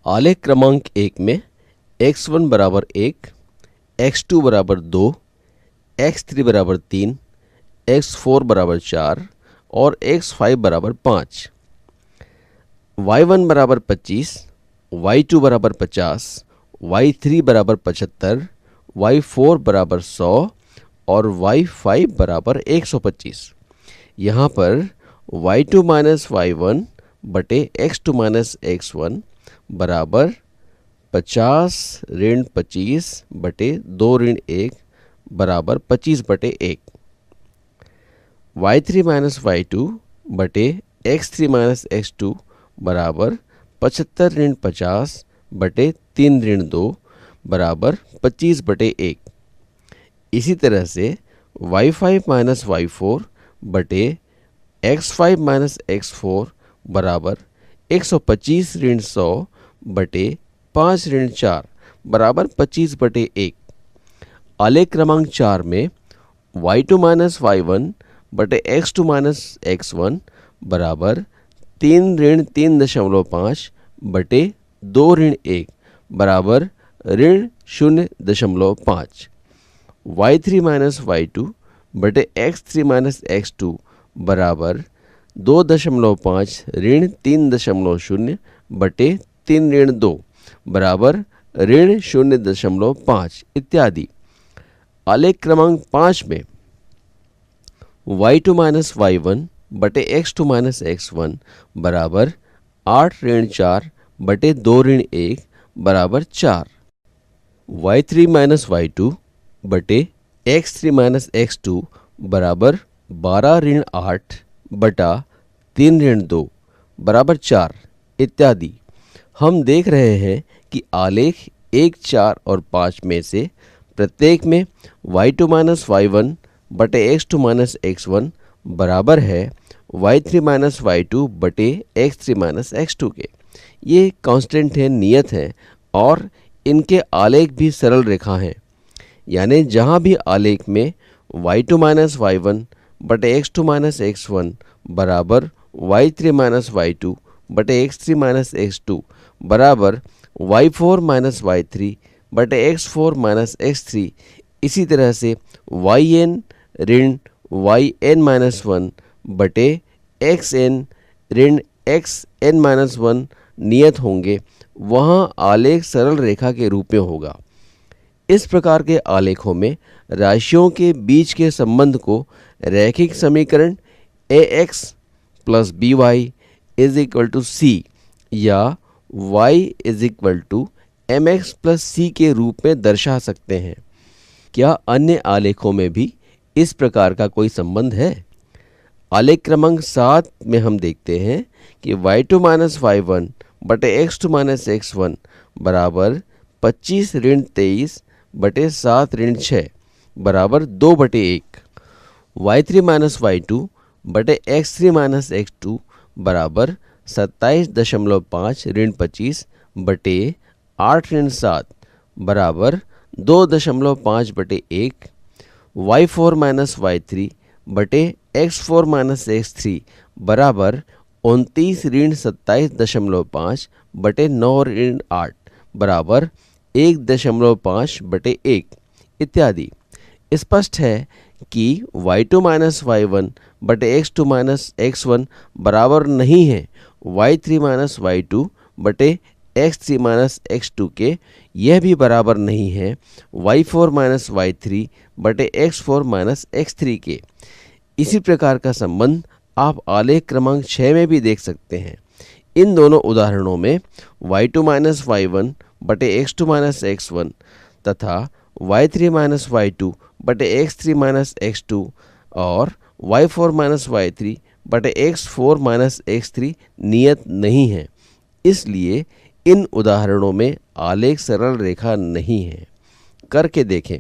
आलेख क्रमांक 1 में x1 बराबर 1, x2 बराबर 2, x3 बराबर 3, x4 बराबर 4 और x5 बराबर 5, y1 बराबर 25, y2 बराबर 50, y3 बराबर 75, y4 बराबर 100 और y5 बराबर 125। यहाँ पर y2 माइनस y1 बटे x2 माइनस x1 बराबर 50 ऋण 25 बटे 2 ऋण 1 बराबर 25 बटे 1, y3 माइनस y2 बटे x3 माइनस x2 बराबर 75 ऋण 50 बटे 3 ऋण 2 बराबर 25 बटे 1। इसी तरह से y5 माइनस y4 बटे x5 माइनस x4 बराबर 125 ऋण 100 बटे 5 ऋण 4 बराबर 25 बटे 1। आलेख क्रमांक 4 में y2 माइनस y1 बटे x2 माइनस x1 बराबर 3 ऋण 3.5 बटे 2 ऋण 1 बराबर ऋण 0.5, y3 माइनस y2 बटे x3 माइनस x2 बराबर 2.5 ऋण 3.0 बटे 3 ऋण 2 बराबर ऋण 0.5 इत्यादि। आलेख क्रमांक 5 में y2 माइनस y1 बटे x2 माइनस x1 बराबर 8 ऋण 4 बटे 2 ऋण 1 बराबर 4, y3 माइनस y2 बटे x3 माइनस x2 बराबर 12 ऋण 8 बटा 3 ऋण 2 बराबर 4 इत्यादि। हम देख रहे हैं कि आलेख 1, 4 और 5 में से प्रत्येक में y2 माइनस y1 बटे x2 माइनस x1 बराबर है y3 माइनस y2 बटे x3 माइनस x2 के। ये कांस्टेंट है, नियत है और इनके आलेख भी सरल रेखा हैं। यानी जहाँ भी आलेख में y2 माइनस y1 बटे x2 माइनस x1 बराबर y3 माइनस y2 बटे x3 माइनस x2 बराबर y4 माइनस y3 बटे x4 माइनस x3, इसी तरह से yn ऋण yn माइनस 1 बटे xn ऋण xn माइनस 1 नियत होंगे, वहाँ आलेख सरल रेखा के रूप में होगा। इस प्रकार के आलेखों में राशियों के बीच के संबंध को रैखिक समीकरण ax plus by is equal to c या y is equal to mx plus c के रूप में दर्शा सकते हैं। क्या अन्य आलेखों में भी इस प्रकार का कोई संबंध है? आलेख क्रमांक 7 में हम देखते हैं कि y2 माइनस y1 बटे x2 माइनस x1 बराबर 25 ऋण 23 बटे 7 ऋण 6 बराबर 2 बटे 1, y3 माइनस y2 बटे x3 माइनस x2 बराबर 27.5 ऋण 25 बटे 8 ऋण 7 बराबर 2.5 बटे 1, y4 माइनस y3 बटे x4 माइनस x3 बराबर 29 ऋण 27.5 बटे 9 ऋण 8 बराबर 1.5 बटे 1 इत्यादि। स्पष्ट है कि y2 माइनस y1 बटे x2 माइनस x1 बराबर नहीं है y3 माइनस y2 बटे x3 माइनस x2 के। यह भी बराबर नहीं है y4 माइनस y3 बटे x4 माइनस x3 के। इसी प्रकार का संबंध आप आलेख क्रमांक 6 में भी देख सकते हैं। इन दोनों उदाहरणों में y2 माइनस y1 बटे x2 माइनस x1 तथा y3 माइनस y2 बटे x3 माइनस x2 और y4 माइनस y3 बटे x4 माइनस x3 नियत नहीं है, इसलिए इन उदाहरणों में आलेख सरल रेखा नहीं है। करके देखें।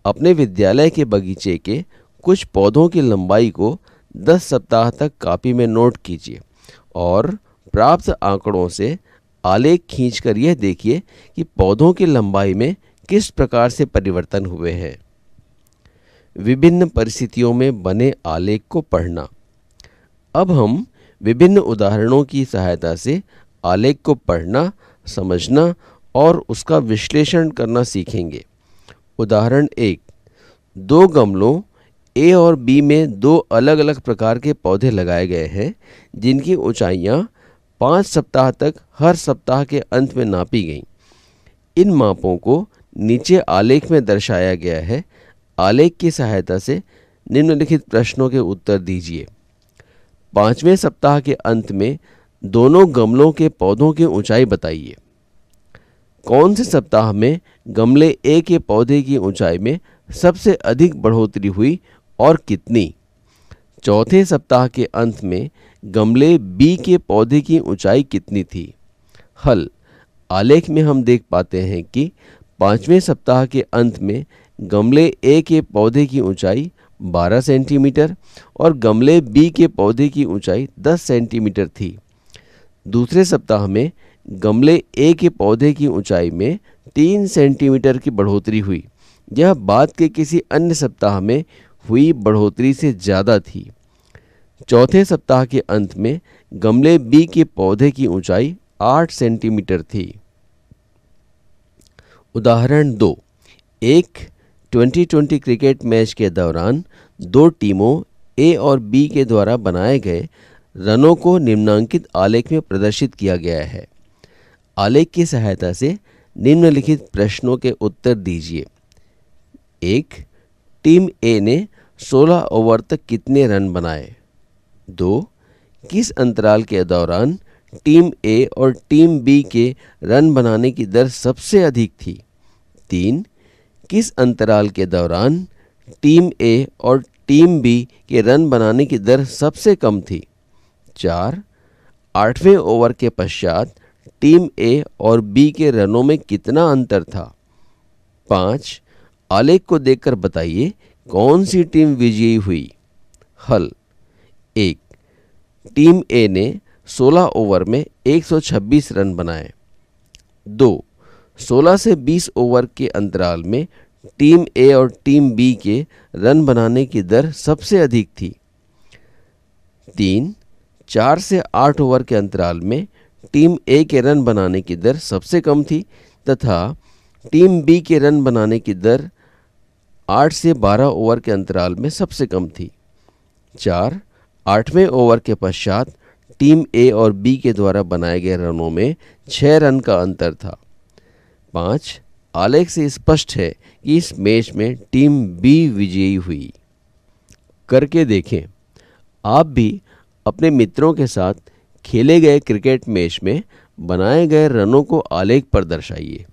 अपने विद्यालय के बगीचे के कुछ पौधों की लंबाई को 10 सप्ताह तक कॉपी में नोट कीजिए और प्राप्त आंकड़ों से आलेख खींचकर यह देखिए कि पौधों की लंबाई में किस प्रकार से परिवर्तन हुए हैं। विभिन्न परिस्थितियों में बने आलेख को पढ़ना। अब हम विभिन्न उदाहरणों की सहायता से आलेख को पढ़ना, समझना और उसका विश्लेषण करना सीखेंगे। उदाहरण 1, दो गमलों ए और बी में दो अलग अलग प्रकार के पौधे लगाए गए हैं जिनकी ऊंचाइयां 5 सप्ताह तक हर सप्ताह के अंत में नापी गईं। इन मापों को नीचे आलेख में दर्शाया गया है। आलेख की सहायता से निम्नलिखित प्रश्नों के उत्तर दीजिए। 5वें सप्ताह के अंत में दोनों गमलों के पौधों की ऊंचाई बताइए। कौन से सप्ताह में गमले ए के पौधे की ऊंचाई में सबसे अधिक बढ़ोतरी हुई और कितनी? चौथे सप्ताह के अंत में गमले बी के पौधे की ऊंचाई कितनी थी? हल। आलेख में हम देख पाते हैं कि 5वें सप्ताह के अंत में गमले ए के पौधे की ऊंचाई 12 सेंटीमीटर और गमले बी के पौधे की ऊंचाई 10 सेंटीमीटर थी। दूसरे सप्ताह में गमले ए के पौधे की ऊंचाई में 3 सेंटीमीटर की बढ़ोतरी हुई। यह बाद के किसी अन्य सप्ताह में हुई बढ़ोतरी से ज़्यादा थी। चौथे सप्ताह के अंत में गमले बी के पौधे की ऊंचाई 8 सेंटीमीटर थी। उदाहरण 2, एक 2020 क्रिकेट मैच के दौरान दो टीमों ए और बी के द्वारा बनाए गए रनों को निम्नांकित आलेख में प्रदर्शित किया गया है। आलेख की सहायता से निम्नलिखित प्रश्नों के उत्तर दीजिए। 1, टीम ए ने 16 ओवर तक कितने रन बनाए? 2, किस अंतराल के दौरान टीम ए और टीम बी के रन बनाने की दर सबसे अधिक थी? 3, किस अंतराल के दौरान टीम ए और टीम बी के रन बनाने की दर सबसे कम थी? 4, 8वें ओवर के पश्चात टीम ए और बी के रनों में कितना अंतर था? 5, आलेख को देखकर बताइए कौन सी टीम विजयी हुई? हल। 1, टीम ए ने 16 ओवर में 126 रन बनाए। 2, 16 से 20 ओवर के अंतराल में टीम ए और टीम बी के रन बनाने की दर सबसे अधिक थी। 3, 4 से 8 ओवर के अंतराल में टीम ए के रन बनाने की दर सबसे कम थी तथा टीम बी के रन बनाने की दर 8 से 12 ओवर के अंतराल में सबसे कम थी। 4, 8वें ओवर के पश्चात टीम ए और बी के द्वारा बनाए गए रनों में 6 रन का अंतर था। 5, आलेख से स्पष्ट है कि इस मैच में टीम बी विजयी हुई। करके देखें। आप भी अपने मित्रों के साथ खेले गए क्रिकेट मैच में बनाए गए रनों को आलेख पर दर्शाइए।